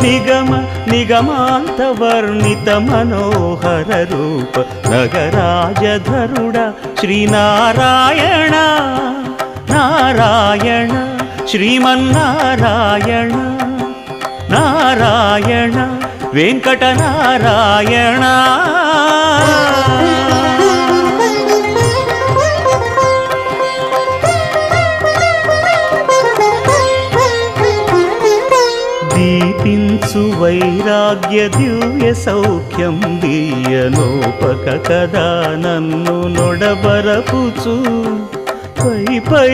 నిగమ నిగమాంత వర్ణిత మనోహర రూప నగరాజధరుడ శ్రీనారాయణ నారాయణ శ్రీమన్నారాయణ నారాయణ వెంకటనారాయణ. దీపించు వైరాగ్య దివ్య సౌఖ్యం దీయనోపక కదా నన్ను నొడబరపుచు పై పై